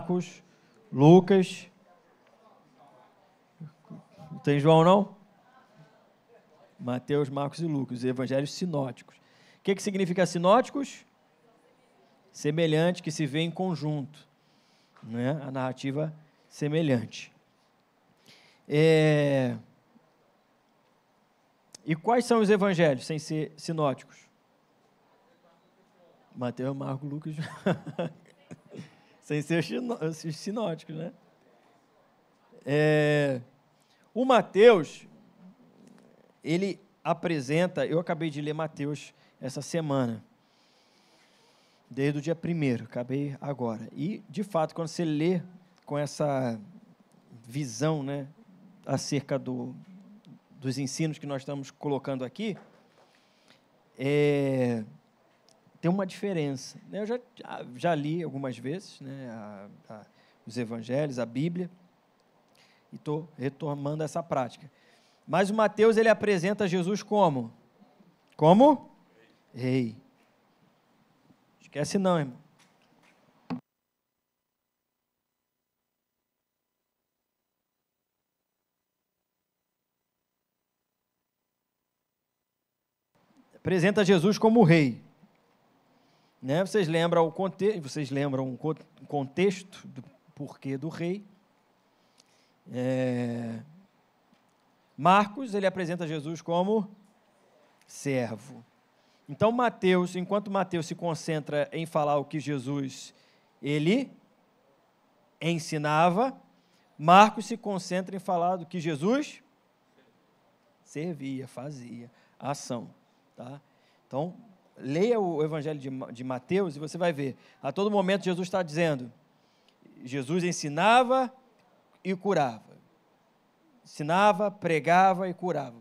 Marcos, Lucas. Não tem João, não? Mateus, Marcos e Lucas, os evangelhos sinóticos. O que significa sinóticos? Semelhante, que se vê em conjunto, né? A narrativa semelhante. E quais são os evangelhos sem ser sinóticos? Mateus, Marcos, Lucas, sem ser sinóticos, né? O Mateus, ele apresenta, eu acabei de ler Mateus essa semana, desde o dia 1º, acabei agora. E, de fato, quando você lê com essa visão, né, acerca dos ensinos que nós estamos colocando aqui, tem uma diferença. Eu já li algumas vezes, né, os evangelhos, a Bíblia, e estou retomando essa prática. Mas o Mateus, ele apresenta Jesus como? Como? Rei. Esquece não, irmão. Apresenta Jesus como rei. Né? Vocês lembram o contexto do porquê do rei. Marcos, ele apresenta Jesus como servo. Então, enquanto Mateus se concentra em falar o que Jesus, ele ensinava, Marcos se concentra em falar do que Jesus servia, fazia, a ação. Tá? Então, leia o Evangelho de Mateus e você vai ver, a todo momento Jesus está dizendo, Jesus ensinava e curava. Ensinava, pregava e curava.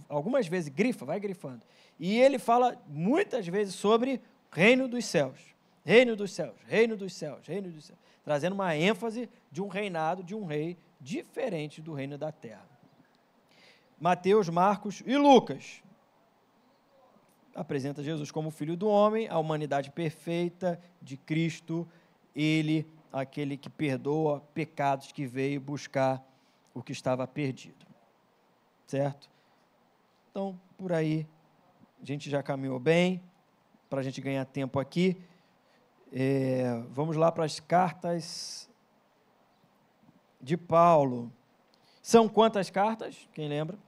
Algumas vezes vai grifando. E ele fala muitas vezes sobre reino dos céus. Reino dos céus, reino dos céus, reino dos céus. Trazendo uma ênfase de um reinado, de um rei diferente do reino da terra. Mateus, Marcos e Lucas apresenta Jesus como Filho do homem, a humanidade perfeita de Cristo, ele, aquele que perdoa pecados, que veio buscar o que estava perdido. Certo? Então, por aí, a gente já caminhou bem, para a gente ganhar tempo aqui. Vamos lá para as cartas de Paulo. São quantas cartas? Quem lembra?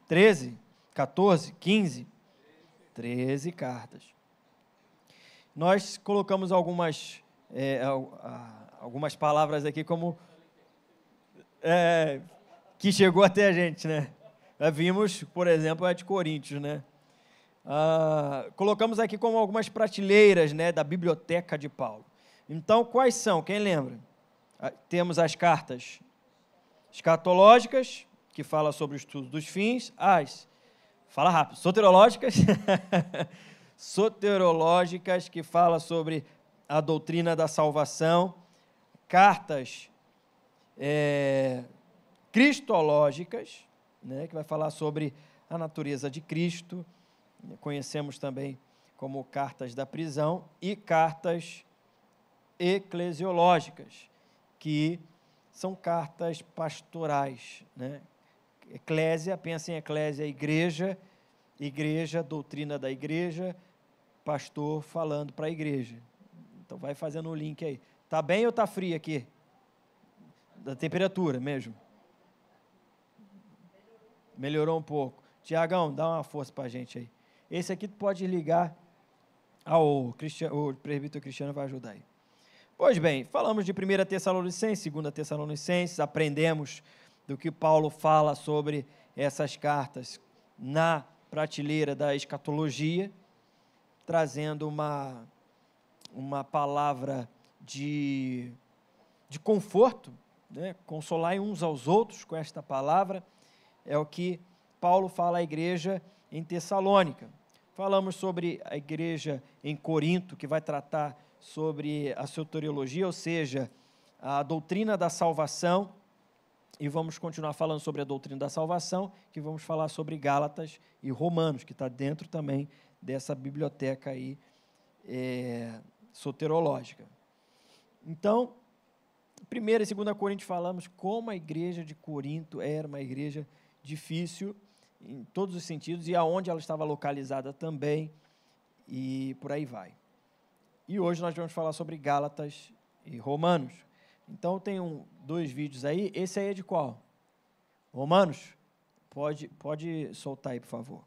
13, 14, 15? 13 cartas. Nós colocamos algumas palavras aqui como que chegou até a gente, né? Vimos, por exemplo, a de Coríntios, né? Colocamos aqui como algumas prateleiras, né, da biblioteca de Paulo. Então, quais são? Quem lembra? Temos as cartas escatológicas, que fala sobre o estudo dos fins, fala rápido, soterológicas, soterológicas, que fala sobre a doutrina da salvação, cartas cristológicas, né, que vai falar sobre a natureza de Cristo, conhecemos também como cartas da prisão, e cartas eclesiológicas, que são cartas pastorais, né? Eclésia, pensa em eclésia, igreja, doutrina da igreja, pastor falando para a igreja. Então, vai fazendo o link aí. Tá bem ou tá frio aqui? Da temperatura mesmo? Melhorou um pouco. Tiagão, dá uma força para a gente aí. Esse aqui tu pode ligar o presbítero Cristiano vai ajudar aí. Pois bem, falamos de 1 Tessalonicenses, 2 Tessalonicenses, aprendemos do que Paulo fala sobre essas cartas na prateleira da escatologia, trazendo uma palavra de conforto, né? Consolar uns aos outros com esta palavra, é o que Paulo fala à igreja em Tessalônica. Falamos sobre a igreja em Corinto, que vai tratar sobre a soteriologia, ou seja, a doutrina da salvação, e vamos continuar falando sobre a doutrina da salvação, que vamos falar sobre Gálatas e Romanos, que está dentro também dessa biblioteca aí, soterológica. Então, 1ª e 2ª Coríntios falamos como a igreja de Corinto era uma igreja difícil em todos os sentidos e aonde ela estava localizada também, e por aí vai. E hoje nós vamos falar sobre Gálatas e Romanos. Então, tem 2 vídeos aí. Esse aí é de qual? Romanos? Pode soltar aí, por favor.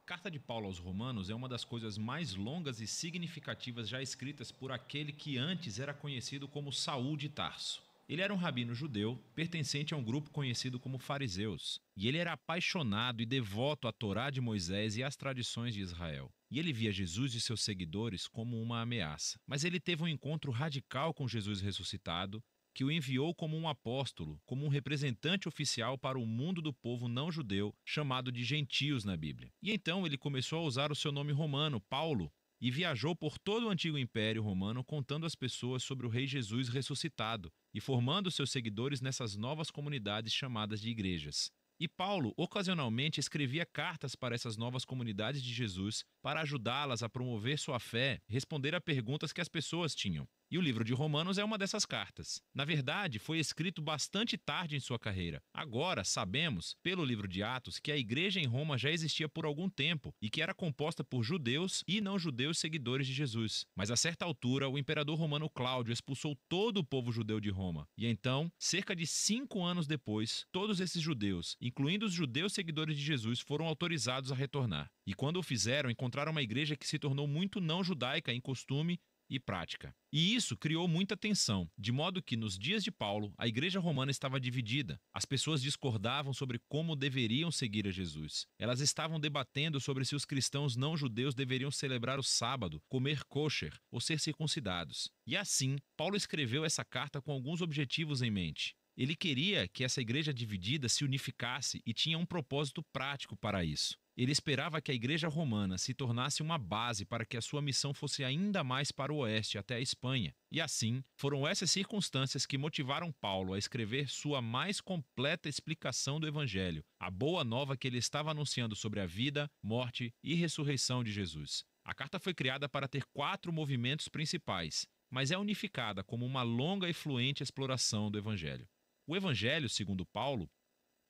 A Carta de Paulo aos Romanos é uma das coisas mais longas e significativas já escritas por aquele que antes era conhecido como Saul de Tarso. Ele era um rabino judeu, pertencente a um grupo conhecido como fariseus, e ele era apaixonado e devoto à Torá de Moisés e às tradições de Israel. E ele via Jesus e seus seguidores como uma ameaça. Mas ele teve um encontro radical com Jesus ressuscitado, que o enviou como um apóstolo, como um representante oficial para o mundo do povo não judeu, chamado de gentios na Bíblia. E então ele começou a usar o seu nome romano, Paulo, e viajou por todo o antigo Império Romano contando às pessoas sobre o Rei Jesus ressuscitado e formando seus seguidores nessas novas comunidades chamadas de igrejas. E Paulo, ocasionalmente, escrevia cartas para essas novas comunidades de Jesus para ajudá-las a promover sua fé e responder a perguntas que as pessoas tinham. E o livro de Romanos é uma dessas cartas. Na verdade, foi escrito bastante tarde em sua carreira. Agora, sabemos, pelo livro de Atos, que a igreja em Roma já existia por algum tempo e que era composta por judeus e não-judeus seguidores de Jesus. Mas a certa altura, o imperador romano Cláudio expulsou todo o povo judeu de Roma. E então, cerca de 5 anos depois, todos esses judeus, incluindo os judeus seguidores de Jesus, foram autorizados a retornar. E quando o fizeram, encontraram uma igreja que se tornou muito não-judaica em costume e prática. E isso criou muita tensão, de modo que, nos dias de Paulo, a igreja romana estava dividida. As pessoas discordavam sobre como deveriam seguir a Jesus. Elas estavam debatendo sobre se os cristãos não-judeus deveriam celebrar o sábado, comer kosher ou ser circuncidados. E assim, Paulo escreveu essa carta com alguns objetivos em mente. Ele queria que essa igreja dividida se unificasse e tinha um propósito prático para isso. Ele esperava que a igreja romana se tornasse uma base para que a sua missão fosse ainda mais para o oeste, até a Espanha. E assim, foram essas circunstâncias que motivaram Paulo a escrever sua mais completa explicação do Evangelho, a boa nova que ele estava anunciando sobre a vida, morte e ressurreição de Jesus. A carta foi criada para ter 4 movimentos principais, mas é unificada como uma longa e fluente exploração do Evangelho. O Evangelho, segundo Paulo,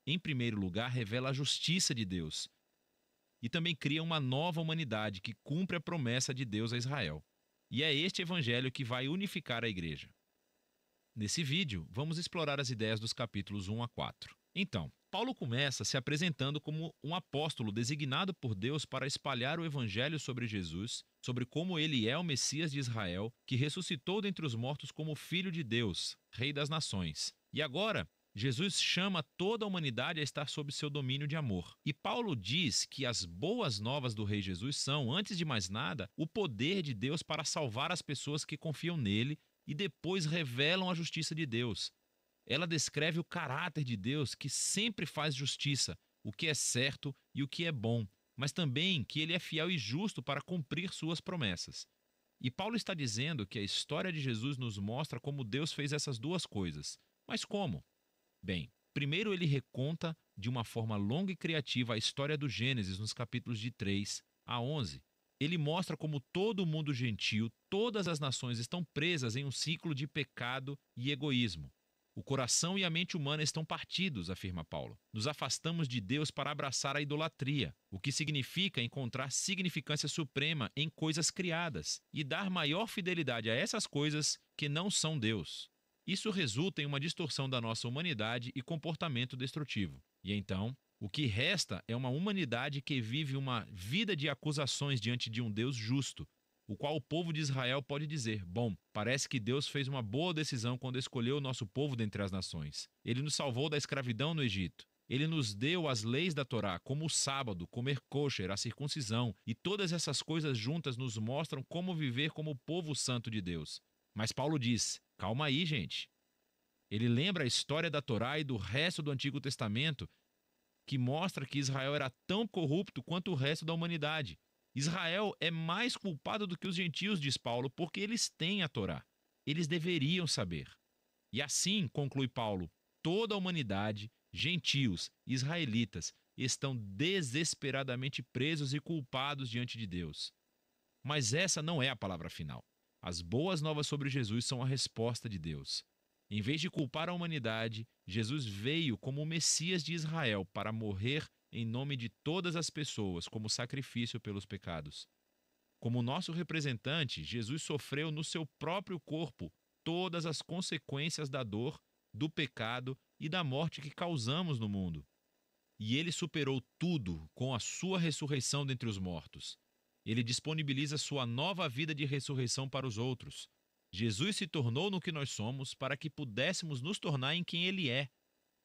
em primeiro lugar, revela a justiça de Deus e também cria uma nova humanidade que cumpre a promessa de Deus a Israel. E é este evangelho que vai unificar a igreja. Nesse vídeo, vamos explorar as ideias dos capítulos 1 a 4. Então, Paulo começa se apresentando como um apóstolo designado por Deus para espalhar o evangelho sobre Jesus, sobre como ele é o Messias de Israel, que ressuscitou dentre os mortos como Filho de Deus, Rei das Nações. E agora, Jesus chama toda a humanidade a estar sob seu domínio de amor. E Paulo diz que as boas novas do Rei Jesus são, antes de mais nada, o poder de Deus para salvar as pessoas que confiam nele e depois revelam a justiça de Deus. Ela descreve o caráter de Deus que sempre faz justiça, o que é certo e o que é bom, mas também que ele é fiel e justo para cumprir suas promessas. E Paulo está dizendo que a história de Jesus nos mostra como Deus fez essas duas coisas. Mas como? Bem, primeiro ele reconta de uma forma longa e criativa a história do Gênesis nos capítulos de 3 a 11. Ele mostra como todo o mundo gentil, todas as nações estão presas em um ciclo de pecado e egoísmo. O coração e a mente humana estão partidos, afirma Paulo. Nos afastamos de Deus para abraçar a idolatria, o que significa encontrar significância suprema em coisas criadas e dar maior fidelidade a essas coisas que não são Deus. Isso resulta em uma distorção da nossa humanidade e comportamento destrutivo. E então, o que resta é uma humanidade que vive uma vida de acusações diante de um Deus justo, o qual o povo de Israel pode dizer: bom, parece que Deus fez uma boa decisão quando escolheu o nosso povo dentre as nações. Ele nos salvou da escravidão no Egito. Ele nos deu as leis da Torá, como o sábado, comer kosher, a circuncisão, e todas essas coisas juntas nos mostram como viver como o povo santo de Deus. Mas Paulo diz: calma aí, gente. Ele lembra a história da Torá e do resto do Antigo Testamento, que mostra que Israel era tão corrupto quanto o resto da humanidade. Israel é mais culpado do que os gentios, diz Paulo, porque eles têm a Torá. Eles deveriam saber. E assim, conclui Paulo, toda a humanidade, gentios, israelitas, estão desesperadamente presos e culpados diante de Deus. Mas essa não é a palavra final. As boas novas sobre Jesus são a resposta de Deus. Em vez de culpar a humanidade, Jesus veio como o Messias de Israel para morrer em nome de todas as pessoas como sacrifício pelos pecados. Como nosso representante, Jesus sofreu no seu próprio corpo todas as consequências da dor, do pecado e da morte que causamos no mundo. E ele superou tudo com a sua ressurreição dentre os mortos. Ele disponibiliza sua nova vida de ressurreição para os outros. Jesus se tornou no que nós somos para que pudéssemos nos tornar em quem ele é.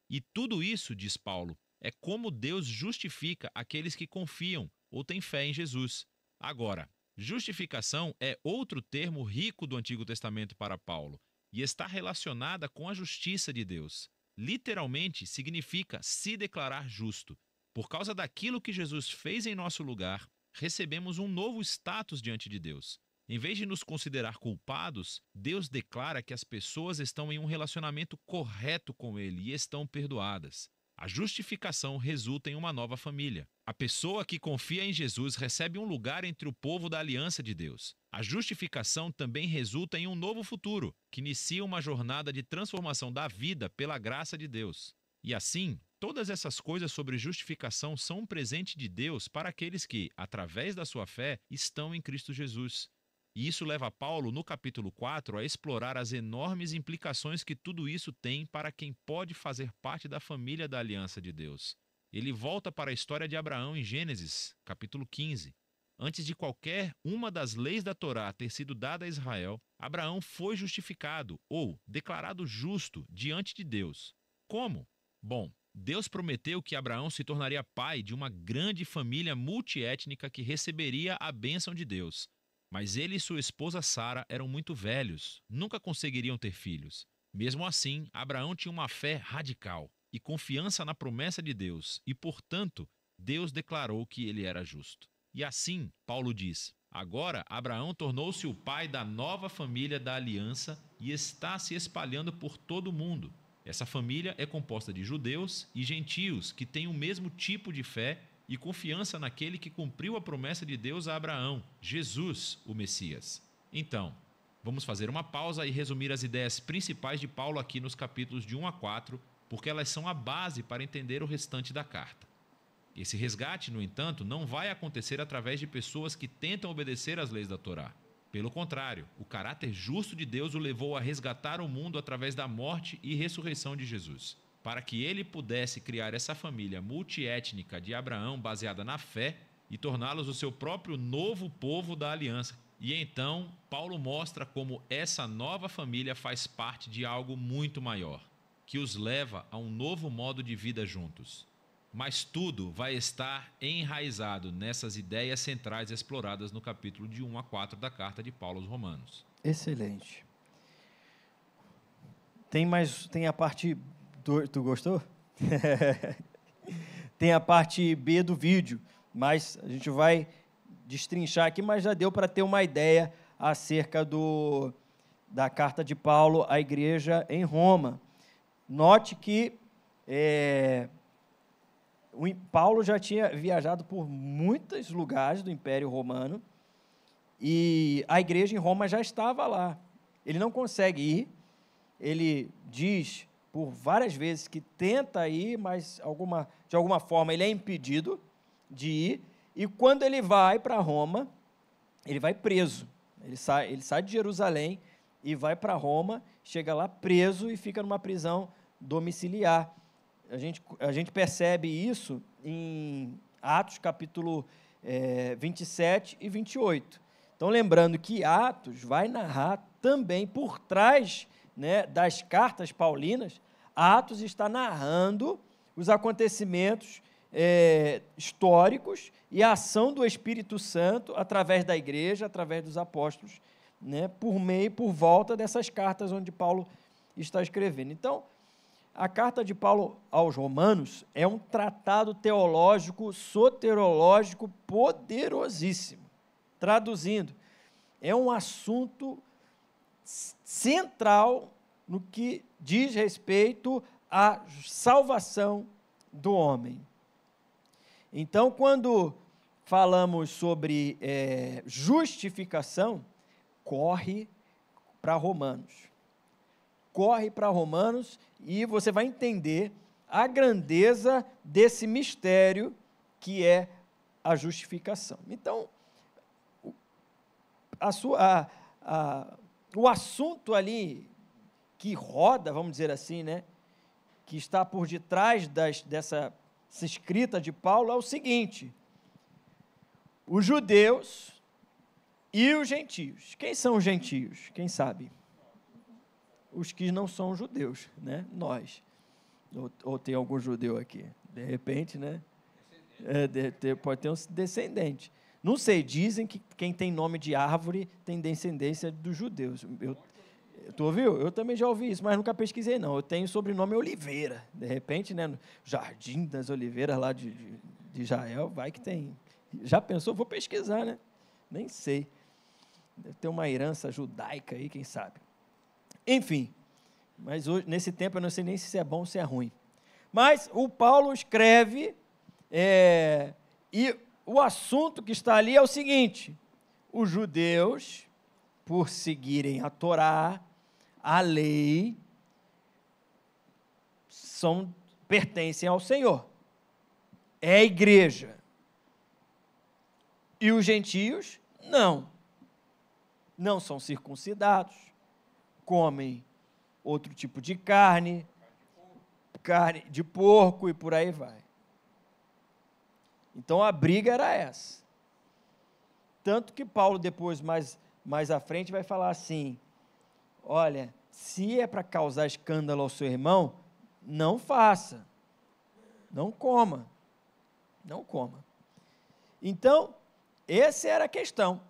E tudo isso, diz Paulo, é como Deus justifica aqueles que confiam ou têm fé em Jesus. Agora, justificação é outro termo rico do Antigo Testamento para Paulo e está relacionada com a justiça de Deus. Literalmente significa se declarar justo. Por causa daquilo que Jesus fez em nosso lugar, recebemos um novo status diante de Deus. Em vez de nos considerar culpados, Deus declara que as pessoas estão em um relacionamento correto com Ele e estão perdoadas. A justificação resulta em uma nova família. A pessoa que confia em Jesus recebe um lugar entre o povo da aliança de Deus. A justificação também resulta em um novo futuro, que inicia uma jornada de transformação da vida pela graça de Deus. E assim, todas essas coisas sobre justificação são um presente de Deus para aqueles que, através da sua fé, estão em Cristo Jesus. E isso leva Paulo, no capítulo 4, a explorar as enormes implicações que tudo isso tem para quem pode fazer parte da família da aliança de Deus. Ele volta para a história de Abraão em Gênesis, capítulo 15. Antes de qualquer uma das leis da Torá ter sido dada a Israel, Abraão foi justificado, ou declarado justo, diante de Deus. Como? Bom, Deus prometeu que Abraão se tornaria pai de uma grande família multiétnica que receberia a bênção de Deus. Mas ele e sua esposa Sara eram muito velhos, nunca conseguiriam ter filhos. Mesmo assim, Abraão tinha uma fé radical e confiança na promessa de Deus, e, portanto, Deus declarou que ele era justo. E assim, Paulo diz, agora Abraão tornou-se o pai da nova família da aliança e está se espalhando por todo o mundo. Essa família é composta de judeus e gentios que têm o mesmo tipo de fé e confiança naquele que cumpriu a promessa de Deus a Abraão, Jesus, o Messias. Então, vamos fazer uma pausa e resumir as ideias principais de Paulo aqui nos capítulos de 1 a 4, porque elas são a base para entender o restante da carta. Esse resgate, no entanto, não vai acontecer através de pessoas que tentam obedecer às leis da Torá. Pelo contrário, o caráter justo de Deus o levou a resgatar o mundo através da morte e ressurreição de Jesus. Para que ele pudesse criar essa família multiétnica de Abraão baseada na fé e torná-los o seu próprio novo povo da aliança. E então, Paulo mostra como essa nova família faz parte de algo muito maior, que os leva a um novo modo de vida juntos. Mas tudo vai estar enraizado nessas ideias centrais exploradas no capítulo de 1 a 4 da carta de Paulo aos Romanos. Excelente. Tem a parte... Tu gostou? Tem a parte B do vídeo, mas a gente vai destrinchar aqui, mas já deu para ter uma ideia acerca da carta de Paulo à igreja em Roma. Note que Paulo já tinha viajado por muitos lugares do Império Romano e a igreja em Roma já estava lá. Ele não consegue ir, ele diz por várias vezes que tenta ir, mas de alguma forma ele é impedido de ir, e quando ele vai para Roma, ele vai preso. Ele sai de Jerusalém e vai para Roma, chega lá preso e fica numa prisão domiciliar. A gente percebe isso em Atos, capítulo 27 e 28. Então, lembrando que Atos vai narrar também por trás, né, das cartas paulinas. Atos está narrando os acontecimentos históricos e a ação do Espírito Santo através da igreja, através dos apóstolos, né, por volta dessas cartas onde Paulo está escrevendo. Então, a carta de Paulo aos Romanos é um tratado teológico, soterológico poderosíssimo. Traduzindo, é um assunto central no que diz respeito a salvação do homem. Então, quando falamos sobre justificação, corre para Romanos. Corre para Romanos e você vai entender a grandeza desse mistério que é a justificação. Então, o assunto ali que roda, vamos dizer assim, né, que está por detrás dessa escrita de Paulo é o seguinte: os judeus e os gentios. Quem são os gentios? Quem sabe? Os que não são judeus, né? Nós. Ou tem algum judeu aqui? De repente, né? Pode ter um descendente. Não sei, dizem que quem tem nome de árvore tem descendência dos judeus. Tu ouviu? Eu também já ouvi isso, mas nunca pesquisei, não. Eu tenho sobrenome Oliveira. De repente, né, no Jardim das Oliveiras, lá de Israel, vai que tem. Já pensou? Vou pesquisar, né? Nem sei. Deve ter uma herança judaica aí, quem sabe. Enfim, mas hoje, nesse tempo eu não sei nem se é bom ou se é ruim. Mas o Paulo escreve, e o assunto que está ali é o seguinte: os judeus, por seguirem a Torá, a lei, pertencem ao Senhor. É a igreja. E os gentios, não são circuncidados, comem outro tipo de carne de porco e por aí vai. Então a briga era essa. Tanto que Paulo depois, mais à frente, vai falar assim: olha, se é para causar escândalo ao seu irmão, não faça, não coma. Então, essa era a questão.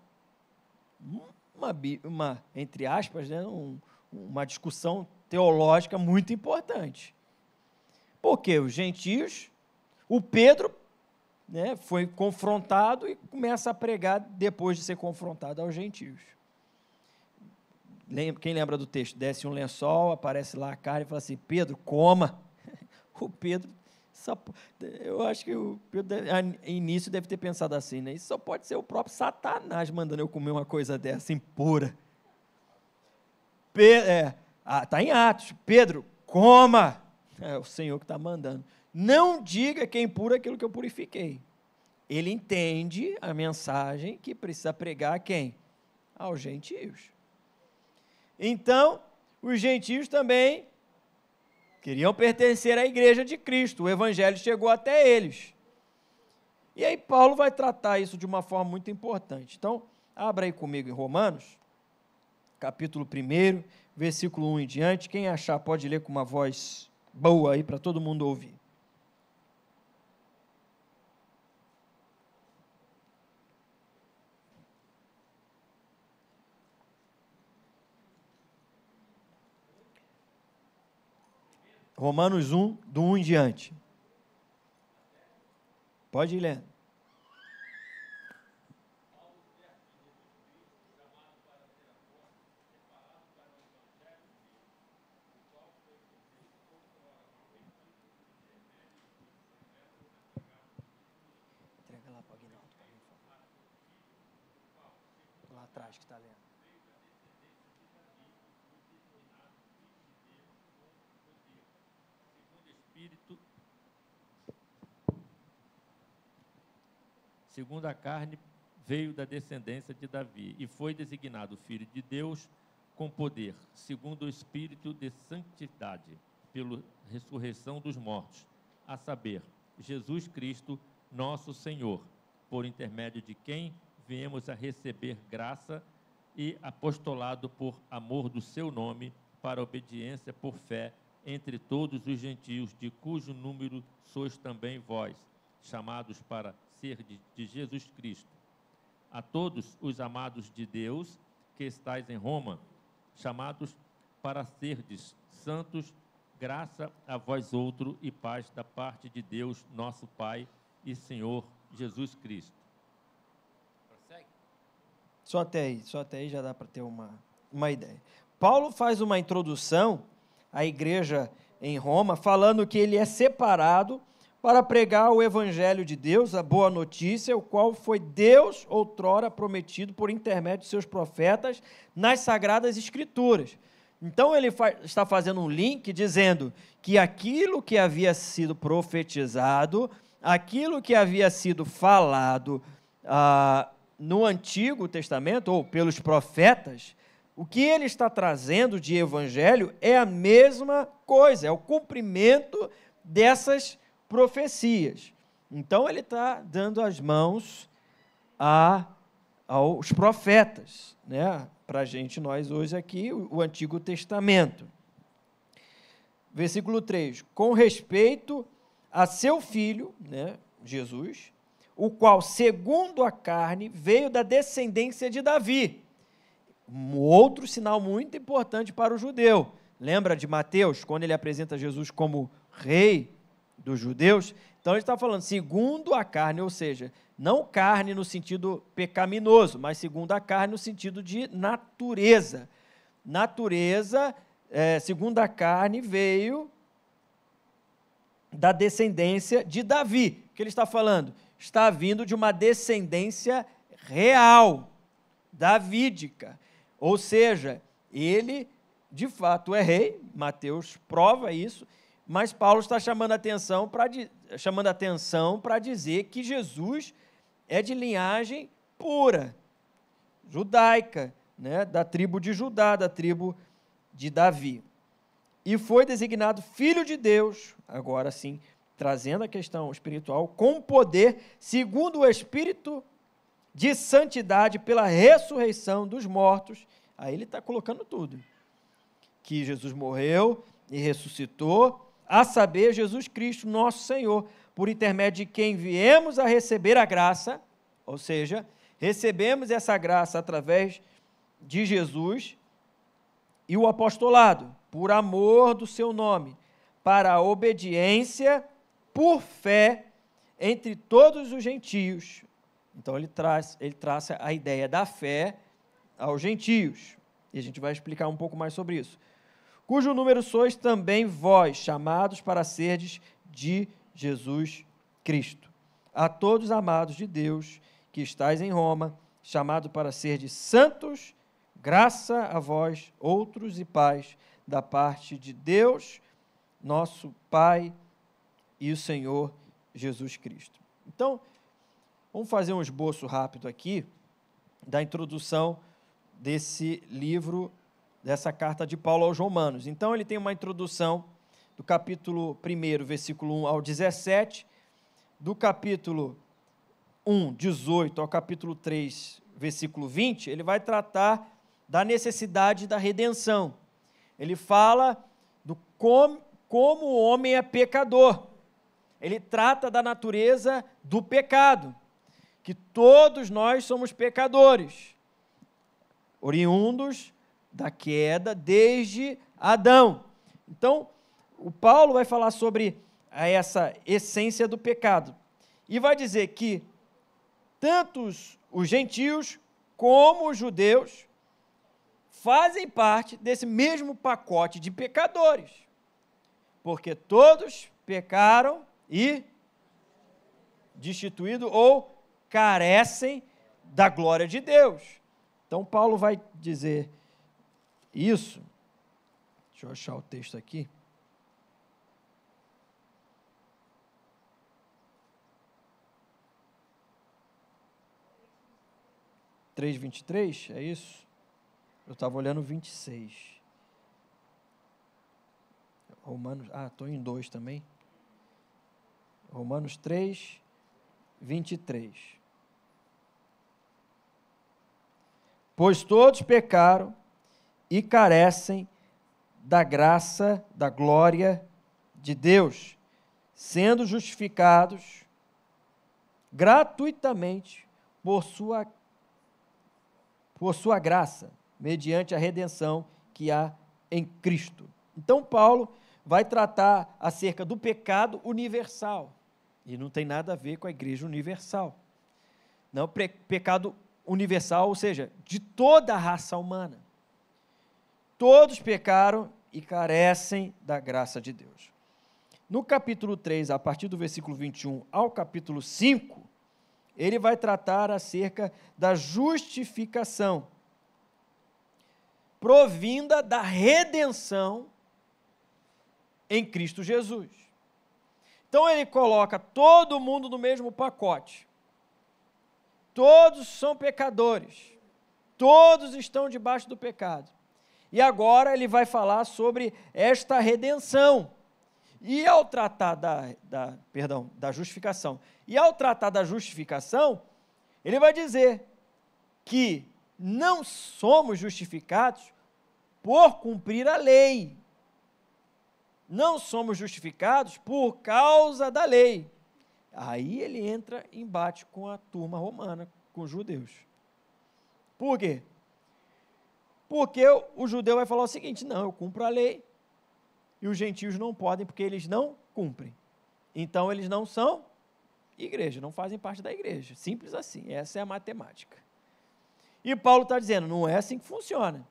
Uma entre aspas, né, uma discussão teológica muito importante. Porque os gentios, o Pedro, né, foi confrontado e começa a pregar depois de ser confrontado aos gentios. Quem lembra do texto? Desce um lençol, aparece lá a carne e fala assim: Pedro, coma. O Pedro, eu acho que o Pedro, início, deve ter pensado assim, né? Isso só pode ser o próprio Satanás mandando eu comer uma coisa dessa impura. Está em Atos: Pedro, coma. É o Senhor que está mandando. Não diga que é impuro aquilo que eu purifiquei. Ele entende a mensagem que precisa pregar a quem? Aos gentios. Então, os gentios também queriam pertencer à igreja de Cristo. O evangelho chegou até eles. E aí Paulo vai tratar isso de uma forma muito importante. Então, abra aí comigo em Romanos, capítulo 1, versículo 1 em diante. Quem achar pode ler com uma voz boa aí para todo mundo ouvir. Romanos 1, do 1 em diante. Pode ir lendo. Entrega lá para o Aguinaldo, lá atrás que está lendo. Segundo a carne, veio da descendência de Davi e foi designado Filho de Deus com poder, segundo o Espírito de santidade, pela ressurreição dos mortos, a saber, Jesus Cristo, nosso Senhor, por intermédio de quem viemos a receber graça e apostolado por amor do seu nome, para obediência por fé entre todos os gentios, de cujo número sois também vós, chamados para ser de Jesus Cristo. A todos os amados de Deus que estais em Roma, chamados para serdes santos, graça a vós outro e paz da parte de Deus, nosso Pai e Senhor Jesus Cristo. Prossegue. Só até aí já dá para ter uma ideia. Paulo faz uma introdução à igreja em Roma, falando que ele é separado para pregar o evangelho de Deus, a boa notícia, o qual foi Deus outrora prometido por intermédio de seus profetas nas Sagradas Escrituras. Então ele está fazendo um link dizendo que aquilo que havia sido profetizado, aquilo que havia sido falado no Antigo Testamento, ou pelos profetas, o que ele está trazendo de evangelho é a mesma coisa, é o cumprimento dessas profecias. Então ele está dando as mãos aos profetas, né? Para a gente, nós hoje aqui, o Antigo Testamento. Versículo 3, com respeito a seu filho, né, Jesus, o qual, segundo a carne, veio da descendência de Davi. Um outro sinal muito importante para o judeu. Lembra de Mateus, quando ele apresenta Jesus como rei dos judeus? Então ele está falando segundo a carne, ou seja, não carne no sentido pecaminoso, mas segundo a carne no sentido de natureza. Natureza, segundo a carne, veio da descendência de Davi. O que ele está falando? Está vindo de uma descendência real, davídica. Ou seja, ele, de fato, é rei, Mateus prova isso, mas Paulo está chamando a atenção para dizer que Jesus é de linhagem pura, judaica, né, da tribo de Judá, da tribo de Davi. E foi designado Filho de Deus, agora sim, trazendo a questão espiritual, com poder, segundo o Espírito de santidade, pela ressurreição dos mortos. Aí ele está colocando tudo. Que Jesus morreu e ressuscitou, a saber, Jesus Cristo, nosso Senhor, por intermédio de quem viemos a receber a graça, ou seja, recebemos essa graça através de Jesus e o apostolado, por amor do seu nome, para a obediência por fé entre todos os gentios. Então ele traça a ideia da fé aos gentios, e a gente vai explicar um pouco mais sobre isso. Cujo número sois também vós, chamados para serdes de Jesus Cristo. A todos amados de Deus, que estáis em Roma, chamados para serdes santos, graça a vós, outros e paz, da parte de Deus, nosso Pai e o Senhor Jesus Cristo. Então, vamos fazer um esboço rápido aqui da introdução desse livro, dessa carta de Paulo aos Romanos. Então, ele tem uma introdução do capítulo 1, versículo 1 ao 17, do capítulo 1, 18, ao capítulo 3, versículo 20, ele vai tratar da necessidade da redenção. Ele fala do como o homem é pecador. Ele trata da natureza do pecado, que todos nós somos pecadores, oriundos da queda desde Adão. Então, o Paulo vai falar sobre essa essência do pecado e vai dizer que tanto os gentios como os judeus fazem parte desse mesmo pacote de pecadores, porque todos pecaram e destituídos ou carecem da glória de Deus. Então, Paulo vai dizer isso. Deixa eu achar o texto aqui. (3:23), é isso? Eu estava olhando 26. Romanos, estou em 2 também. Romanos 3, 23. Pois todos pecaram e carecem da graça, da glória de Deus, sendo justificados gratuitamente por sua graça, mediante a redenção que há em Cristo. Então, Paulo vai tratar acerca do pecado universal, e não tem nada a ver com a igreja universal. Não, pecado universal, ou seja, de toda a raça humana. Todos pecaram e carecem da graça de Deus. No capítulo 3, a partir do versículo 21 ao capítulo 5, ele vai tratar acerca da justificação, provinda da redenção em Cristo Jesus. Então ele coloca todo mundo no mesmo pacote. Todos são pecadores. Todos estão debaixo do pecado. E agora ele vai falar sobre esta redenção. E ao tratar da justificação, ele vai dizer que não somos justificados por cumprir a lei. Não somos justificados por causa da lei. Aí ele entra em embate com a turma romana, com os judeus. Por quê? Porque o judeu vai falar o seguinte: não, eu cumpro a lei, e os gentios não podem porque eles não cumprem. Então eles não são igreja, não fazem parte da igreja. Simples assim, essa é a matemática. E Paulo está dizendo, não é assim que funciona.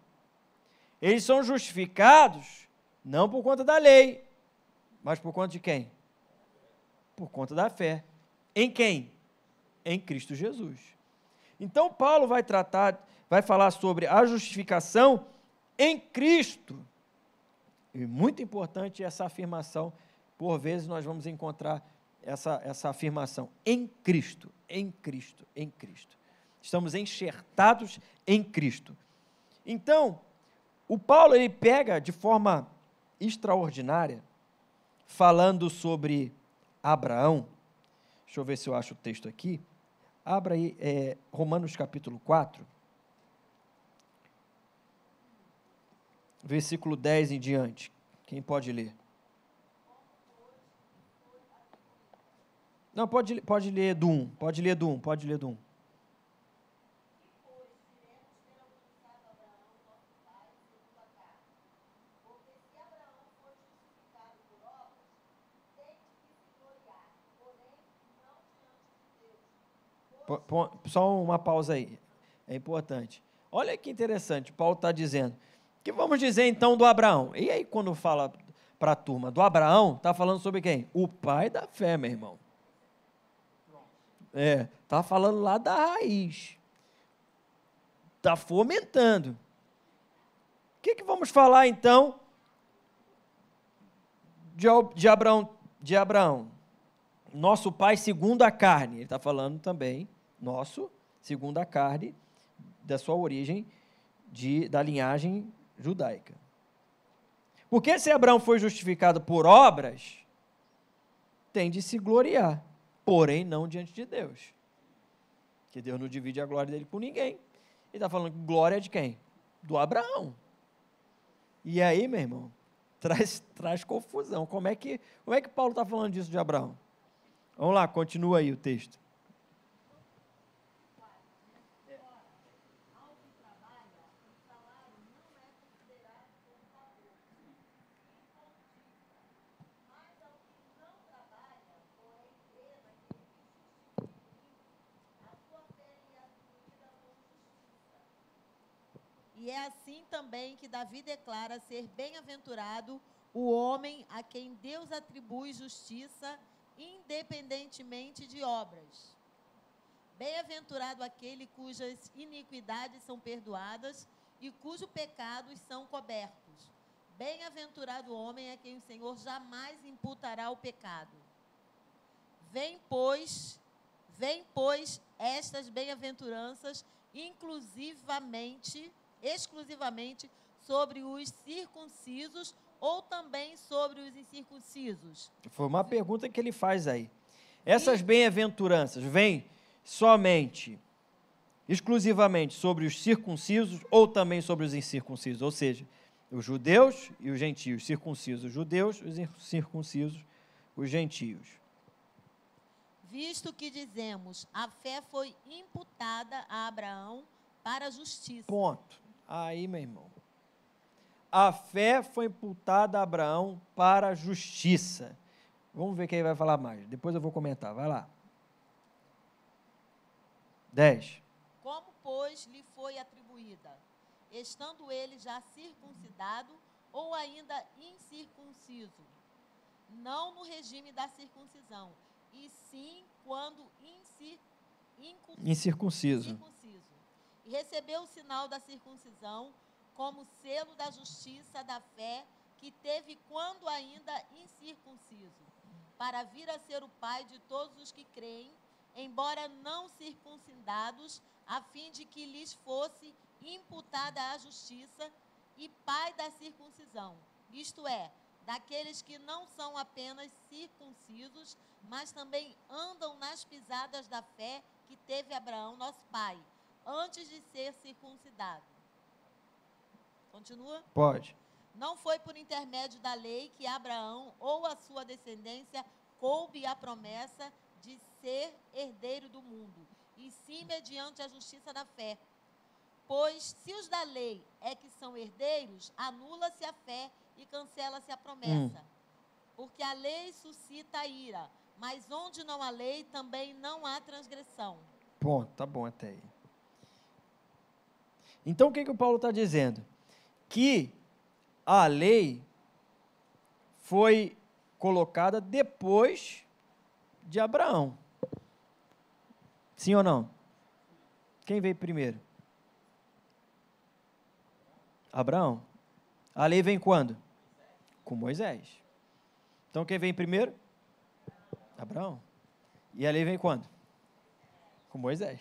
Eles são justificados não por conta da lei, mas por conta de quem? Por conta da fé. Em quem? Em Cristo Jesus. Então Paulo vai falar sobre a justificação em Cristo. E muito importante essa afirmação, por vezes nós vamos encontrar essa afirmação, em Cristo, em Cristo, em Cristo. Estamos enxertados em Cristo. Então, o Paulo ele pega de forma extraordinária, falando sobre Abraão. Deixa eu ver se eu acho o texto aqui. Abra aí, Romanos capítulo 4, versículo 10 em diante. Quem pode ler? Não, pode ler do 1, pode ler do 1. Só uma pausa aí, é importante. Olha que interessante, Paulo está dizendo. O que vamos dizer então do Abraão? E aí quando fala para a turma do Abraão, está falando sobre quem? O pai da fé, meu irmão. Está falando lá da raiz. Está fomentando. O que vamos falar então de Abraão? Nosso pai segundo a carne. Ele está falando também, nosso, segundo a carne, da sua origem, da linhagem judaica. Porque se Abraão foi justificado por obras, tem de se gloriar, porém não diante de Deus. Porque Deus não divide a glória dele com ninguém. Ele está falando glória de quem? Do Abraão. E aí, meu irmão, traz confusão. Como é que Paulo está falando disso de Abraão? Vamos lá, continua aí o texto. E é assim também que Davi declara ser bem-aventurado o homem a quem Deus atribui justiça, independentemente de obras. Bem-aventurado aquele cujas iniquidades são perdoadas e cujos pecados são cobertos. Bem-aventurado o homem a quem o Senhor jamais imputará o pecado. Vem, pois, estas bem-aventuranças exclusivamente sobre os circuncisos ou também sobre os incircuncisos? Foi uma pergunta que ele faz aí. Essas bem-aventuranças vêm somente, exclusivamente sobre os circuncisos ou também sobre os incircuncisos? Ou seja, os judeus e os gentios, circuncisos os judeus, os incircuncisos os gentios. Visto que dizemos, a fé foi imputada a Abraão para a justiça. Ponto. Aí, meu irmão. A fé foi imputada a Abraão para a justiça. Vamos ver quem vai falar mais. Depois eu vou comentar. Vai lá. 10. Como, pois, lhe foi atribuída? Estando ele já circuncidado ou ainda incircunciso, não no regime da circuncisão, e sim quando Incircunciso. E recebeu o sinal da circuncisão como selo da justiça da fé que teve quando ainda incircunciso, para vir a ser o pai de todos os que creem, embora não circuncidados, a fim de que lhes fosse imputada a justiça, e pai da circuncisão, isto é, daqueles que não são apenas circuncisos, mas também andam nas pisadas da fé que teve Abraão, nosso pai, antes de ser circuncidado. Continua? Pode. Não foi por intermédio da lei que Abraão ou a sua descendência coube a promessa de ser herdeiro do mundo, e sim mediante a justiça da fé. Pois, se os da lei é que são herdeiros, anula-se a fé e cancela-se a promessa. Porque a lei suscita a ira, mas onde não há lei, também não há transgressão. Ponto, tá bom até aí. Então, o que o Paulo está dizendo? Que a lei foi colocada depois de Abraão. Sim ou não? Quem veio primeiro? Abraão. A lei vem quando? Com Moisés. Então, quem vem primeiro? Abraão. E a lei vem quando? Com Moisés.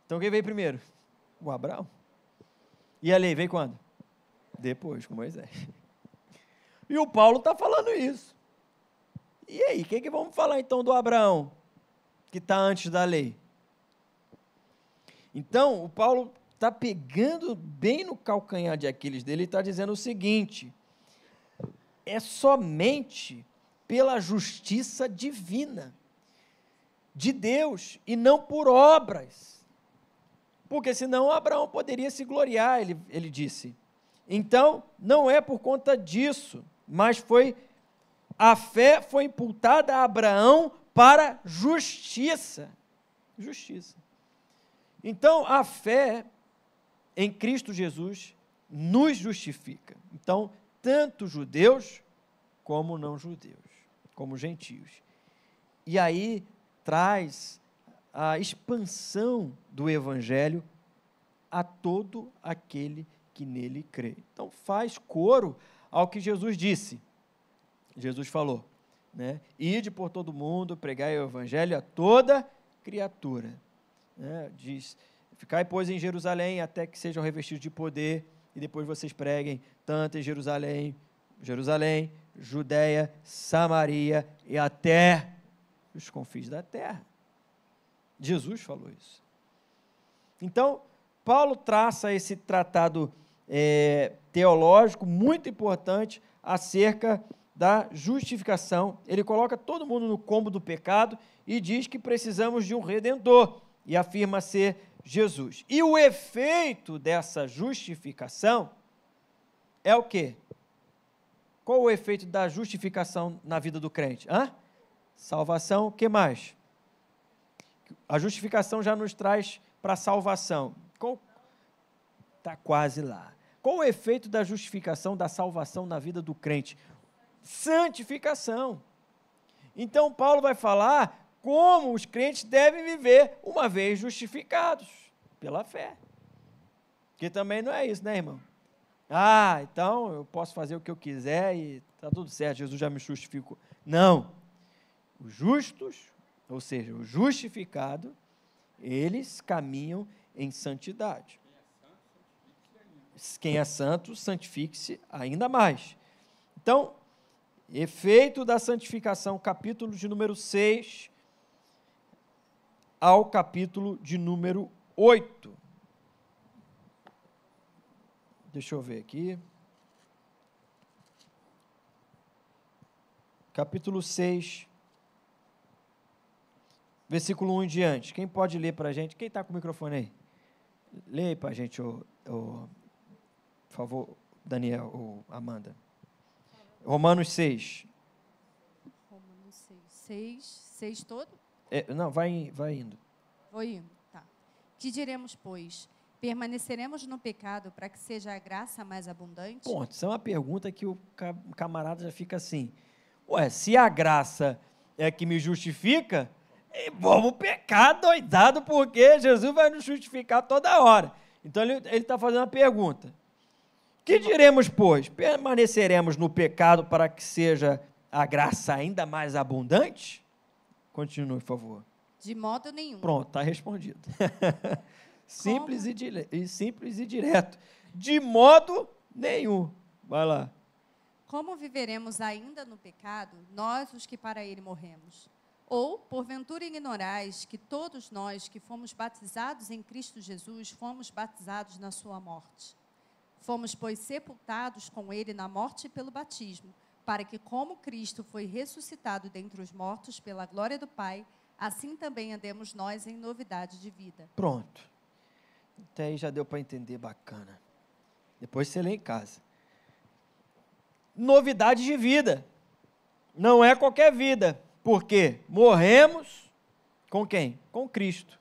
Então, quem veio primeiro? O Abraão. E a lei vem quando? Depois, com Moisés. E o Paulo está falando isso. E aí, o que vamos falar então do Abraão, que está antes da lei? Então, o Paulo está pegando bem no calcanhar de Aquiles dele e está dizendo o seguinte: é somente pela justiça divina de Deus e não por obras, porque senão Abraão poderia se gloriar, ele disse. Então, não é por conta disso, mas a fé foi imputada a Abraão para justiça. Justiça. Então, a fé em Cristo Jesus nos justifica. Então, tanto judeus como não judeus, como gentios. E aí traz a expansão do evangelho a todo aquele que nele crê. Então, faz coro ao que Jesus disse. Jesus falou, né? Ide por todo mundo, pregai o evangelho a toda criatura. Né? Diz, ficai, pois, em Jerusalém, até que sejam revestidos de poder, e depois vocês preguem, tanto em Jerusalém, Judéia, Samaria, e até os confins da terra. Jesus falou isso. Então, Paulo traça esse tratado teológico muito importante acerca da justificação. Ele coloca todo mundo no combo do pecado e diz que precisamos de um Redentor, e afirma ser Jesus. E o efeito dessa justificação é o quê? Qual o efeito da justificação na vida do crente? Salvação, o que mais? A justificação já nos traz para a salvação. Está quase lá. Qual o efeito da justificação, da salvação na vida do crente? Santificação. Então, Paulo vai falar como os crentes devem viver uma vez justificados pela fé. Que também não é isso, né, irmão? Então eu posso fazer o que eu quiser e está tudo certo, Jesus já me justificou. Não. Os justos, ou seja, o justificado, eles caminham em santidade. Quem é santo, santifique-se ainda mais. Então, efeito da santificação, capítulo de número 6 ao capítulo de número 8. Deixa eu ver aqui. Capítulo 6, versículo 1 em diante. Quem pode ler para a gente? Quem está com o microfone aí? Lê aí para a gente, por favor, Daniel ou Amanda. Romanos 6. Romanos 6. 6 todo? Não, vai indo. Vou indo, tá. Que diremos, pois? Permaneceremos no pecado para que seja a graça mais abundante? Ponto. Isso é uma pergunta que o camarada já fica assim, ué, se a graça é que me justifica, vamos pecar doidado, porque Jesus vai nos justificar toda hora. Então, ele está fazendo uma pergunta. Que diremos, pois? Permaneceremos no pecado para que seja a graça ainda mais abundante? Continue, por favor. De modo nenhum. Pronto, está respondido. Simples e direto. De modo nenhum. Vai lá. Como viveremos ainda no pecado, nós os que para ele morremos? Ou, porventura, ignorais que todos nós que fomos batizados em Cristo Jesus, fomos batizados na sua morte? Fomos, pois, sepultados com ele na morte pelo batismo, para que, como Cristo foi ressuscitado dentre os mortos pela glória do Pai, assim também andemos nós em novidade de vida. Pronto. Até aí já deu para entender, bacana. Depois você lê em casa. Novidade de vida. Não é qualquer vida. Porque morremos com quem? Com Cristo.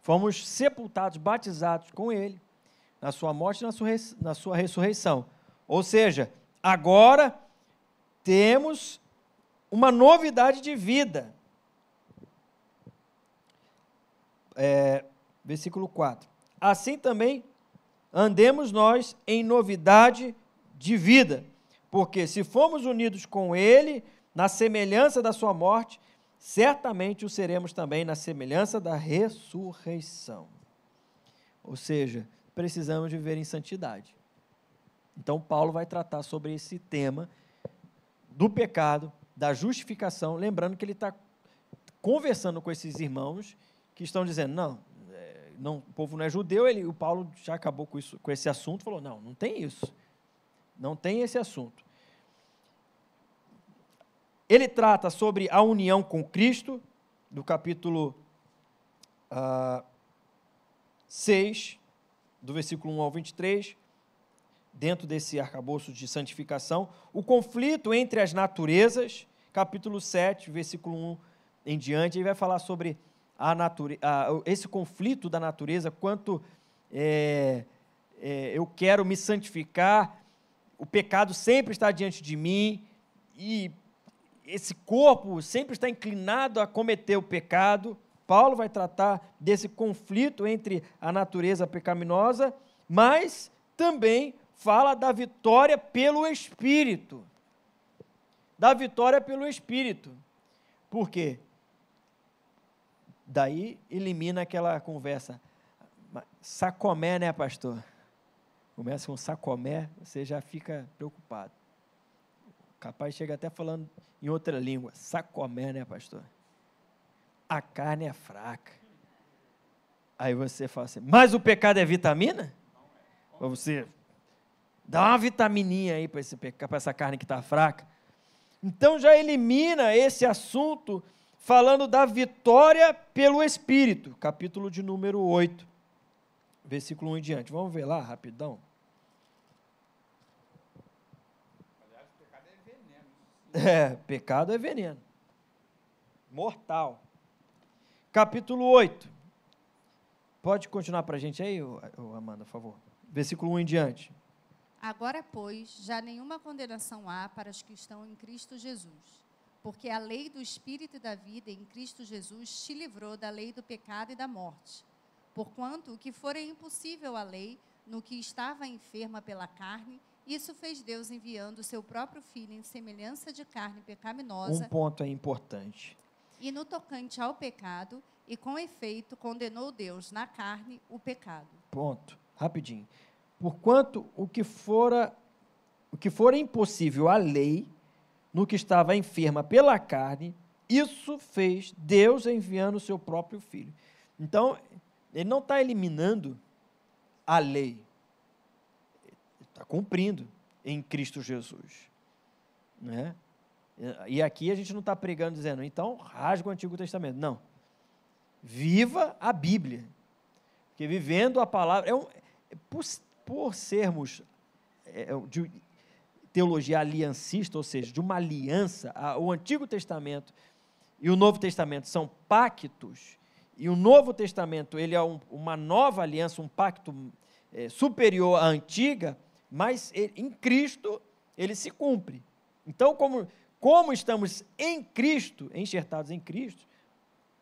Fomos sepultados, batizados com Ele, na sua morte e na sua ressurreição. Ou seja, agora temos uma novidade de vida. Versículo 4. Assim também andemos nós em novidade de vida, porque se fomos unidos com Ele na semelhança da sua morte, certamente o seremos também na semelhança da ressurreição. Ou seja, precisamos viver em santidade. Então, Paulo vai tratar sobre esse tema do pecado, da justificação, lembrando que ele está conversando com esses irmãos que estão dizendo, não, o povo não é judeu, o Paulo já acabou com esse assunto, falou, não tem isso, não tem esse assunto. Ele trata sobre a união com Cristo, do capítulo 6, do versículo 1 ao 23, dentro desse arcabouço de santificação, o conflito entre as naturezas, capítulo 7, versículo 1 em diante, ele vai falar sobre esse conflito da natureza, quanto eu quero me santificar, o pecado sempre está diante de mim, e esse corpo sempre está inclinado a cometer o pecado. Paulo vai tratar desse conflito entre a natureza pecaminosa, mas também fala da vitória pelo Espírito. Da vitória pelo Espírito. Por quê? Daí elimina aquela conversa. Sacomé, né, pastor? Começa com sacomé, você já fica preocupado. Capaz chega até falando em outra língua. Sacomé, né, pastor? A carne é fraca. Aí você fala assim, mas o pecado é vitamina? Para você dar uma vitamininha aí para essa carne que está fraca. Então já elimina esse assunto falando da vitória pelo Espírito, capítulo de número 8, versículo 1 em diante. Vamos ver lá, rapidão. Aliás, o pecado é veneno. Pecado é veneno. Mortal. Capítulo 8. Pode continuar para a gente aí, Amanda, por favor. Versículo 1 em diante. Agora, pois, já nenhuma condenação há para os que estão em Cristo Jesus. Porque a lei do Espírito e da vida em Cristo Jesus te livrou da lei do pecado e da morte. Porquanto o que fora impossível à lei, no que estava enferma pela carne, isso fez Deus enviando o seu próprio Filho em semelhança de carne pecaminosa. Um ponto é importante. E no tocante ao pecado, e com efeito condenou Deus na carne o pecado. Ponto. Rapidinho. Porquanto o que fora impossível à lei, no que estava enferma pela carne, isso fez Deus enviando o seu próprio Filho. Então, ele não está eliminando a lei. Ele está cumprindo em Cristo Jesus. Né? E aqui a gente não está pregando dizendo, então, rasga o Antigo Testamento. Não. Viva a Bíblia. Porque vivendo a palavra... Por sermos de teologia aliancista, ou seja, de uma aliança, o Antigo Testamento e o Novo Testamento são pactos, e o Novo Testamento ele é uma nova aliança, um pacto superior à antiga, mas em Cristo ele se cumpre. Então, como estamos em Cristo, enxertados em Cristo,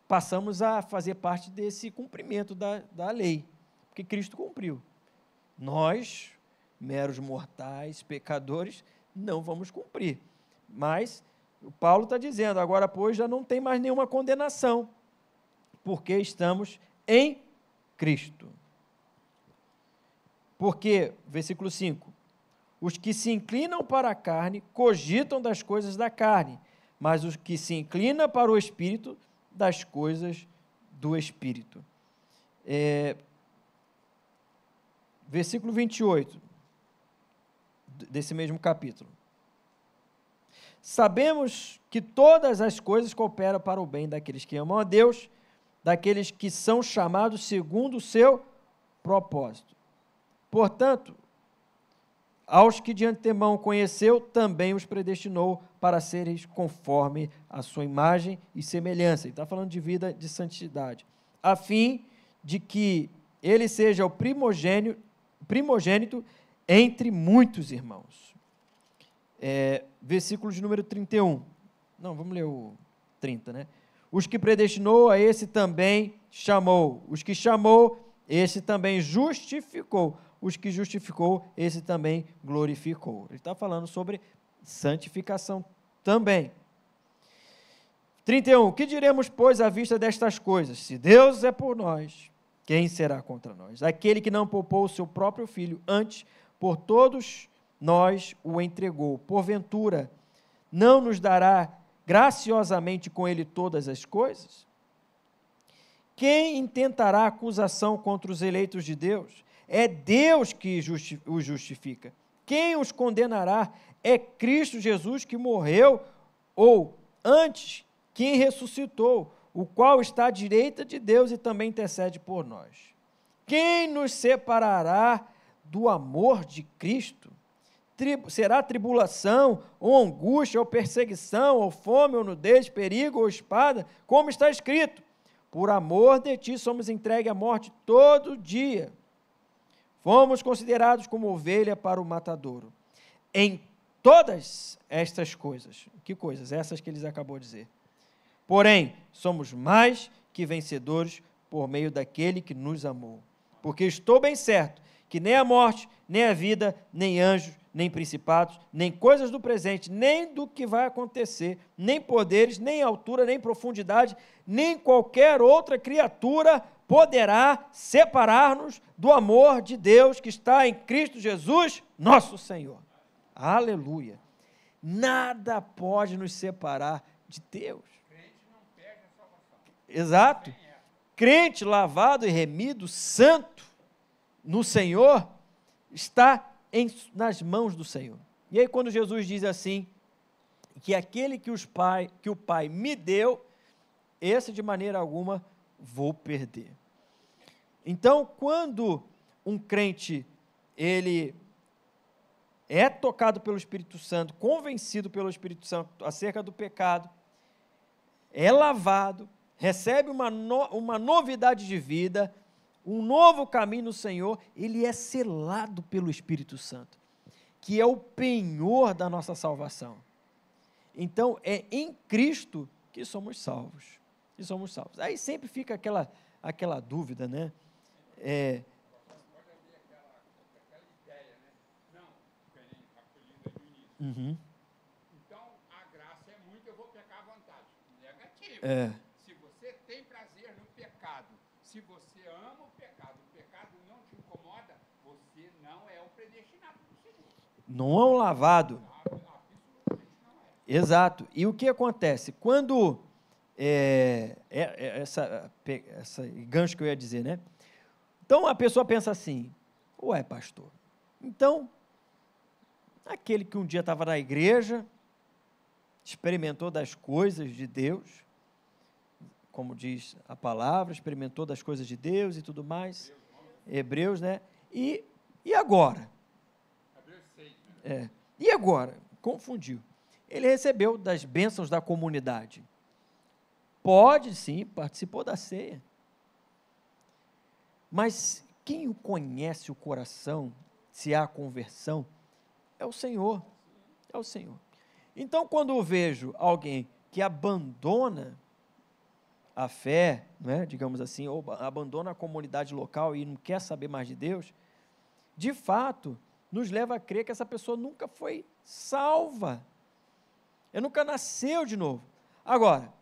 passamos a fazer parte desse cumprimento da lei, porque Cristo cumpriu. Nós, meros mortais, pecadores, não vamos cumprir. Mas o Paulo está dizendo, agora, pois, já não tem mais nenhuma condenação, porque estamos em Cristo. Porque, versículo 5, os que se inclinam para a carne cogitam das coisas da carne, mas os que se inclinam para o Espírito, das coisas do Espírito. Versículo 28, desse mesmo capítulo. Sabemos que todas as coisas cooperam para o bem daqueles que amam a Deus, daqueles que são chamados segundo o seu propósito. Portanto, aos que de antemão conheceu, também os predestinou para serem conforme a sua imagem e semelhança. Ele está falando de vida de santidade, a fim de que ele seja o primogênito entre muitos irmãos. Versículo de número 31. Não, vamos ler o 30, né? Os que predestinou, a esse também chamou. Os que chamou, esse também justificou. Os que justificou, esse também glorificou. Ele está falando sobre santificação também. 31. Que diremos, pois, à vista destas coisas? Se Deus é por nós, quem será contra nós? Aquele que não poupou o seu próprio filho, antes, por todos nós o entregou. Porventura, não nos dará graciosamente com ele todas as coisas? Quem intentará acusação contra os eleitos de Deus? É Deus que os justifica. Quem os condenará? É Cristo Jesus que morreu, ou antes, quem ressuscitou, o qual está à direita de Deus e também intercede por nós. Quem nos separará do amor de Cristo? Será tribulação, ou angústia, ou perseguição, ou fome, ou nudez, perigo, ou espada, como está escrito: por amor de ti somos entregues à morte todo dia. Fomos considerados como ovelha para o matadouro. Em todas estas coisas, que coisas? Essas que eles acabou de dizer. Porém, somos mais que vencedores por meio daquele que nos amou. Porque estou bem certo que nem a morte, nem a vida, nem anjos, nem principados, nem coisas do presente, nem do que vai acontecer, nem poderes, nem altura, nem profundidade, nem qualquer outra criatura poderá separar-nos do amor de Deus que está em Cristo Jesus, nosso Senhor. Aleluia. Nada pode nos separar de Deus. Crente não perde a salvação. Exato. Crente lavado e remido, santo no Senhor, está nas mãos do Senhor. E aí quando Jesus diz assim, que aquele que o Pai me deu, esse de maneira alguma vou perder. Então, quando um crente, ele é tocado pelo Espírito Santo, convencido pelo Espírito Santo acerca do pecado, é lavado, recebe uma novidade de vida, um novo caminho no Senhor, ele é selado pelo Espírito Santo, que é o penhor da nossa salvação. Então, é em Cristo que somos salvos. Que somos salvos. Aí sempre fica aquela dúvida, né? Pode haver aquela ideia, né? Não, acolhida no início. Uhum. Então, a graça é muito, eu vou pecar à vontade. Negativo. Se você tem prazer no pecado, se você ama o pecado não te incomoda, você não é o predestinado do Senhor. Não é um lavado. Absolutamente não é. Exato. E o que acontece? Quando essa gancho que eu ia dizer, né? Então a pessoa pensa assim: ué, pastor, então aquele que um dia estava na igreja, experimentou das coisas de Deus, como diz a palavra, experimentou das coisas de Deus e tudo mais, Hebreus, né? E agora? Hebreus 6, né? E agora? Confundiu. Ele recebeu das bênçãos da comunidade. Pode sim, participou da ceia. Mas quem conhece o coração, se há conversão, é o Senhor. É o Senhor. Então, quando eu vejo alguém que abandona a fé, né, digamos assim, ou abandona a comunidade local e não quer saber mais de Deus, de fato, nos leva a crer que essa pessoa nunca foi salva. Ela nunca nasceu de novo. Agora,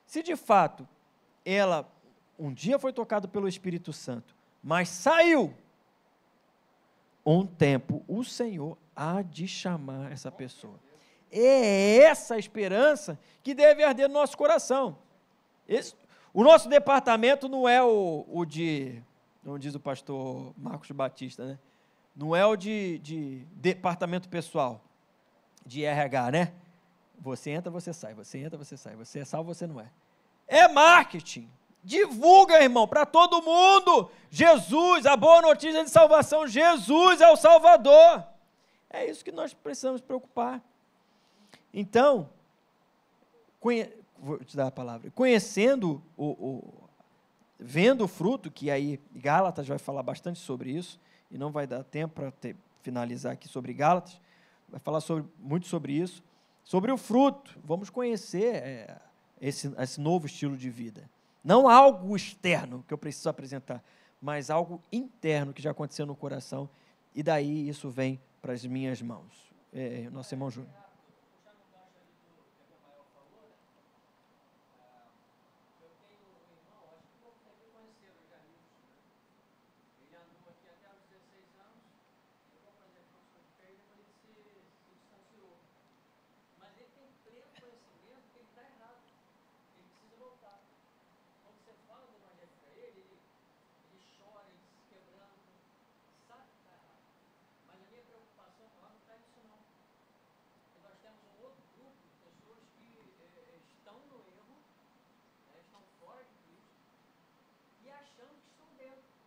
se de fato ela um dia foi tocada pelo Espírito Santo, mas saiu, um tempo o Senhor há de chamar essa pessoa. É essa a esperança que deve arder no nosso coração. O nosso departamento não é o de, como diz o pastor Marcos Batista, né? Não é o de departamento pessoal, de RH, né? Você entra, você sai, você entra, você sai, você é salvo, você não é. É marketing. Divulga, irmão, para todo mundo. Jesus, a boa notícia de salvação, Jesus é o Salvador. É isso que nós precisamos preocupar. Então, vou te dar a palavra, conhecendo, vendo o fruto, que aí Gálatas vai falar bastante sobre isso, e não vai dar tempo para finalizar aqui sobre Gálatas, vai falar muito sobre isso, sobre o fruto. Vamos conhecer esse novo estilo de vida. Não algo externo que eu preciso apresentar, mas algo interno que já aconteceu no coração, e daí isso vem para as minhas mãos. Nosso irmão Júnior.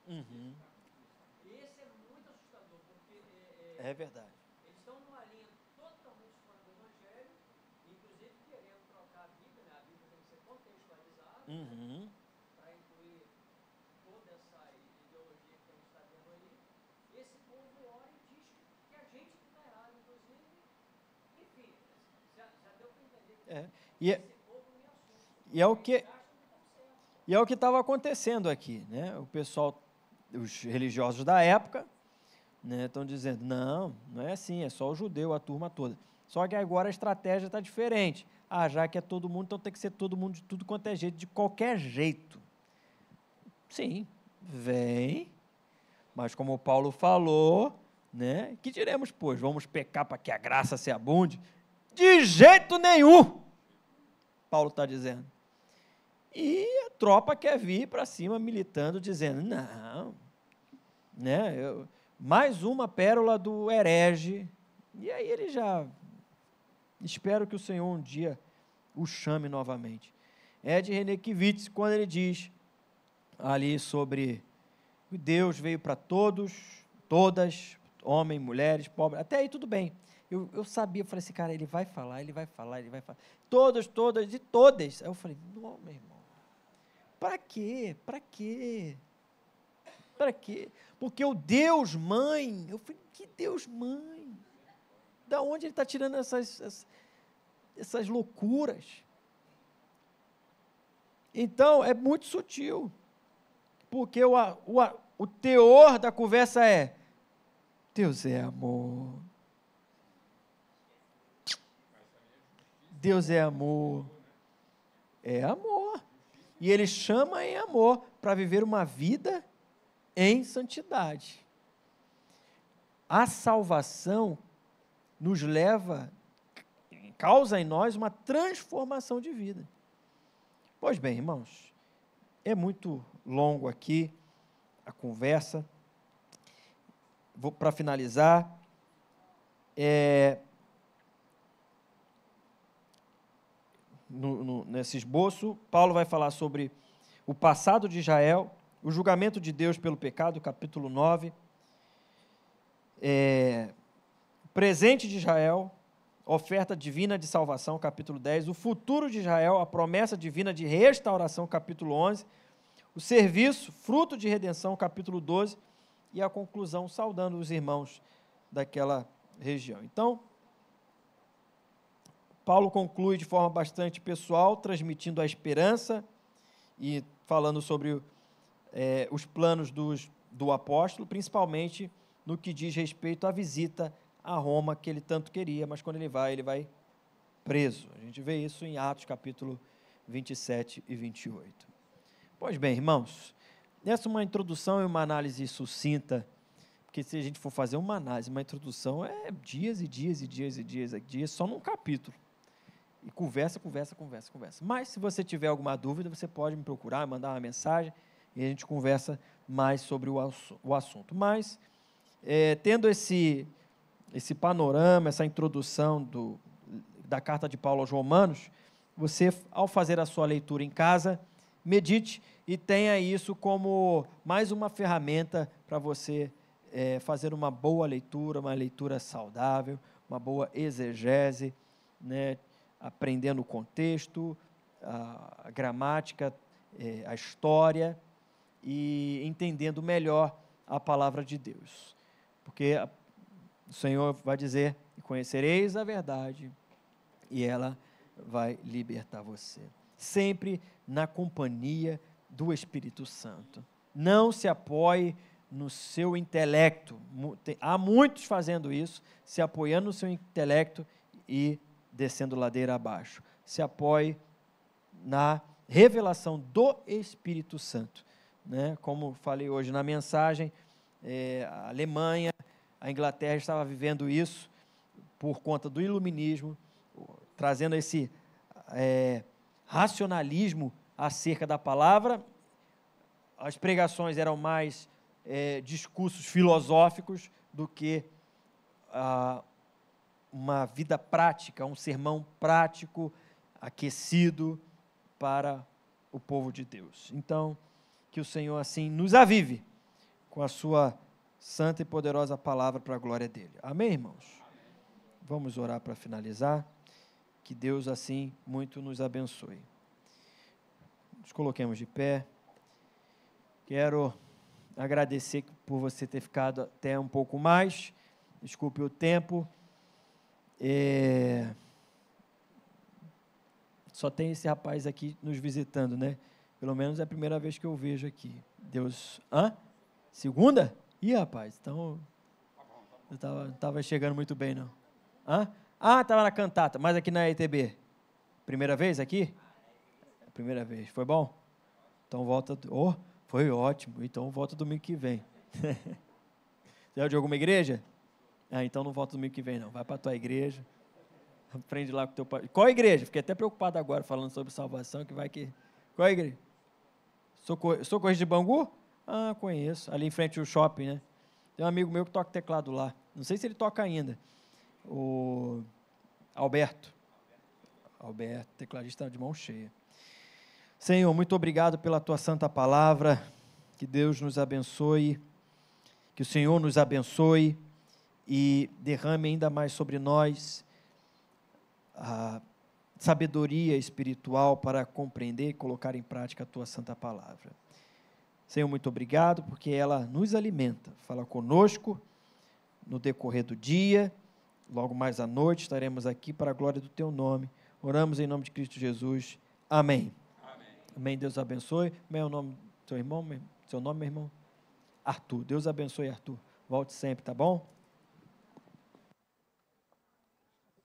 Uhum. Esse é muito assustador, porque é verdade. Eles estão numa linha totalmente fora do Evangelho, inclusive querendo trocar a Bíblia, né? A Bíblia tem que ser contextualizada, Uhum. para incluir toda essa ideologia que a gente está vendo aí. Esse povo ora e diz que a gente está errado, inclusive. Enfim, já deu para entender que esse povo me assusta. E é o que estava acontecendo aqui, né? O pessoal, os religiosos da época, né, estão dizendo, não é assim, é só o judeu, a turma toda. Só que agora a estratégia está diferente. Já que é todo mundo, então tem que ser todo mundo de tudo quanto é jeito, de qualquer jeito. Sim, vem, mas como o Paulo falou, né, que diremos, pois, vamos pecar para que a graça se abunde? De jeito nenhum, Paulo está dizendo. E a tropa quer vir para cima militando, dizendo, não, né, mais uma pérola do herege. E aí ele já, espero que o Senhor um dia o chame novamente. É de René Kivitz, quando ele diz ali sobre Deus veio para todos, todas, homens, mulheres, pobres, até aí tudo bem. Eu sabia, eu falei assim, cara, ele vai falar. Todas, todas e todas. Aí eu falei, não, meu irmão. Para quê? Para quê? Para quê? Porque o Deus Mãe, eu falei, que Deus Mãe? Da onde ele está tirando essas loucuras? Então, é muito sutil, porque o teor da conversa é, Deus é amor. Deus é amor. É amor. E ele chama em amor para viver uma vida em santidade. A salvação nos leva, causa em nós uma transformação de vida. Pois bem, irmãos, é muito longo aqui a conversa. Para finalizar, nesse esboço, Paulo vai falar sobre o passado de Israel, o julgamento de Deus pelo pecado, capítulo 9, presente de Israel, oferta divina de salvação, capítulo 10, o futuro de Israel, a promessa divina de restauração, capítulo 11, o serviço, fruto de redenção, capítulo 12, e a conclusão, saudando os irmãos daquela região. Então, Paulo conclui de forma bastante pessoal, transmitindo a esperança e falando sobre os planos do apóstolo, principalmente no que diz respeito à visita a Roma, que ele tanto queria, mas quando ele vai preso. A gente vê isso em Atos, capítulo 27 e 28. Pois bem, irmãos, essa é uma introdução e uma análise sucinta, porque se a gente for fazer uma análise, uma introdução é dias e dias e dias e dias e dias, só num capítulo. E conversa. Mas, se você tiver alguma dúvida, você pode me procurar, mandar uma mensagem, e a gente conversa mais sobre o assunto. Mas, tendo esse panorama, essa introdução da carta de Paulo aos Romanos, você, ao fazer a sua leitura em casa, medite e tenha isso como mais uma ferramenta para você fazer uma boa leitura, uma leitura saudável, uma boa exegese, né? Aprendendo o contexto, a gramática, a história e entendendo melhor a palavra de Deus. Porque o Senhor vai dizer, conhecereis a verdade e ela vai libertar você. Sempre na companhia do Espírito Santo. Não se apoie no seu intelecto. Há muitos fazendo isso, se apoiando no seu intelecto e descendo ladeira abaixo. Se apoie na revelação do Espírito Santo. Né? Como falei hoje na mensagem, a Alemanha, a Inglaterra estava vivendo isso por conta do iluminismo, trazendo esse racionalismo acerca da palavra. As pregações eram mais discursos filosóficos do que uma vida prática, um sermão prático, aquecido para o povo de Deus. Então, que o Senhor assim nos avive com a sua santa e poderosa palavra para a glória dele. Amém, irmãos? Vamos orar para finalizar. Que Deus assim muito nos abençoe. Nos coloquemos de pé. Quero agradecer por você ter ficado até um pouco mais. Desculpe o tempo. Só tem esse rapaz aqui nos visitando, né? Pelo menos é a primeira vez que eu vejo aqui. Deus... Segunda? Ih, rapaz, então... Eu estava chegando muito bem, não. Estava na cantata, mas aqui na ETB. Primeira vez aqui? Primeira vez. Foi bom? Então volta... foi ótimo. Então volta domingo que vem. Você é de alguma igreja? Então não volta domingo que vem, não. Vai para a tua igreja. Aprende lá com o teu pai. Qual igreja? Fiquei até preocupado agora falando sobre salvação, que vai que... Qual é a igreja? Socorro de Bangu? Conheço. Ali em frente ao shopping, né? Tem um amigo meu que toca teclado lá. Não sei se ele toca ainda. O Alberto, tecladista de mão cheia. Senhor, muito obrigado pela tua santa palavra. Que Deus nos abençoe. Que o Senhor nos abençoe e derrame ainda mais sobre nós a sabedoria espiritual para compreender e colocar em prática a tua santa palavra. Senhor, muito obrigado, porque ela nos alimenta. Fala conosco no decorrer do dia, logo mais à noite estaremos aqui para a glória do teu nome. Oramos em nome de Cristo Jesus. Amém. Amém. Amém. Deus abençoe. Como é o nome do teu irmão? Seu nome, meu irmão? Arthur. Deus abençoe, Arthur. Volte sempre, tá bom?